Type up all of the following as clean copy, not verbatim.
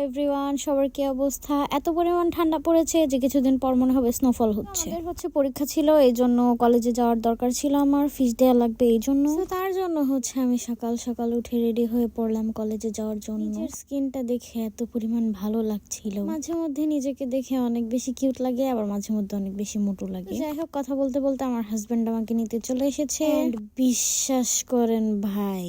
Everyone, সবার কি অবস্থা? এত পরিমাণ ঠান্ডা পড়েছে যে কিছুদিন পর মনে হবে স্নোফল হচ্ছে। আমাদের পরীক্ষা ছিল, এই জন্য কলেজে যাওয়ার দরকার ছিল, আমার ফিস দেওয়া লাগবে, এই জন্য তার জন্য আমি সকাল সকাল উঠে রেডি হয়ে পড়লাম কলেজে যাওয়ার জন্য। নিজের স্কিনটা দেখে এত পরিমাণ ভালো লাগছিল, মাঝে মধ্যে নিজেকে দেখে অনেক বেশি কিউট লাগে, আবার মাঝে মধ্যে অনেক বেশি মোটু লাগে। যাই হোক, কথা বলতে বলতে আমার হাজবেন্ড আমাকে নিতে চলে এসেছে। বিশ্বাস করেন ভাই,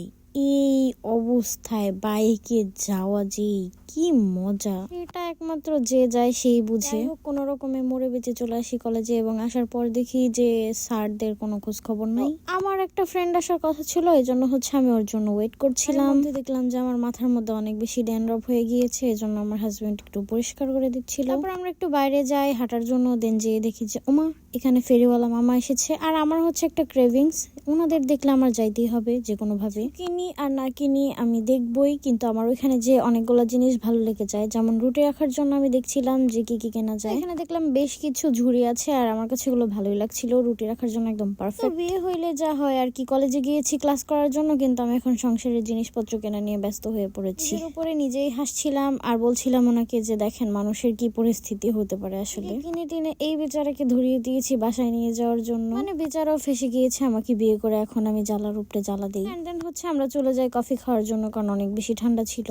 এই অবস্থায় বাইকে যাওয়া যে কি মজা, এটা একমাত্র যে যায় সেই বুঝে। কোনো রকমে মরে বেঁচে চলে আসি কলেজে, এবং আসার পর দেখি যে স্যারদের কোনো খোঁজ খবর নাই। আমার একটা ফ্রেন্ড আসার কথা ছিল, এই জন্য আমি ওর জন্য ওয়েট করছিলাম। দেখলাম যে আমার মাথার মধ্যে অনেক বেশি ড্যান্ড্রফ হয়ে গিয়েছে, এই জন্য আমার হাজবেন্ড একটু পরিষ্কার করে দিচ্ছিল। তারপর আমরা একটু বাইরে যাই হাঁটার জন্য, দেন যেয়ে দেখি যে ওমা, এখানে ফেরিওয়ালা মামা এসেছে। আর আমার একটা ক্রেভিংস, ওনাদের দেখলে আমার যাইতেই হবে যে কোনো ভাবে, কিনি আর না কিনি আমি দেখবই। কিন্তু আমার ওইখানে যে অনেকগুলো জিনিস ভালো লেগে যায়, যেমন রুটি রাখার জন্য আমি দেখছিলাম যে কি কি কেনা যায়। এখানে দেখলাম বেশ কিছু ঝুড়ি আছে, আর আমার কাছে এগুলো ভালোই লাগছিল, রুটি রাখার জন্য একদম পারফেক্ট। বিয়ে হইলে যা হয় আর কি, কলেজে গিয়েছি ক্লাস করার জন্য, কিন্তু আমি এখন সংসারের জিনিসপত্র কেনা নিয়ে ব্যস্ত হয়ে পড়েছি। এর উপরে নিজেই হাসছিলাম আর বলছিলাম ওনাকে যে দেখেন মানুষের কি পরিস্থিতি হতে পারে আসলে। কিনে টিনে এই বেচারাকে ধরিয়ে দিয়েছি বাসায় নিয়ে যাওয়ার জন্য, মানে বেচারাও ফেসে গিয়েছে আমাকে বিয়ে করে, এখন আমি জ্বালার উপরে জ্বালা দিই। এন্ড দেন আমরা চলে যাই কফি খাওয়ার জন্য, কারণ অনেক বেশি ঠান্ডা ছিল।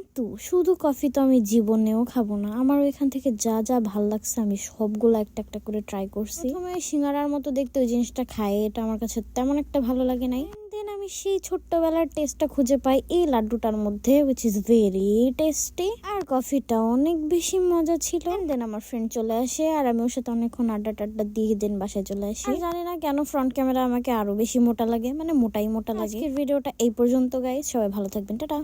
কিন্তু শুধু কফি তো আমি জীবনেও খাবো না, আমার ওইখান থেকে যা যা ভাল লাগছে আমি সবগুলো একটা একটা করে ট্রাই করছি। প্রথমে সিঙ্গারার মতো দেখতে ওই জিনিসটা খাই, এটা আমার কাছে তেমন একটা ভালো লাগে নাই। দেন আমি সেই ছোট্টবেলার টেস্টটা খুঁজে পাই এই লাড্ডুটার মধ্যে, উইচ ইজ ভেরি টেস্টি, আর কফিটা অনেক বেশি মজা ছিল। দেন আমার ফ্রেন্ড চলে আসে, আর আমি ওর সাথে অনেকক্ষণ আড্ডা টাড্ডা দিয়ে দেন বাসায় চলে আসি। জানি না কেন ফ্রন্ট ক্যামেরা আমাকে আরো বেশি মোটা লাগে, মানে মোটাই মোটা লাগে। ভিডিওটা এই পর্যন্ত গাইস, সবাই ভালো থাকবেন, টাটা।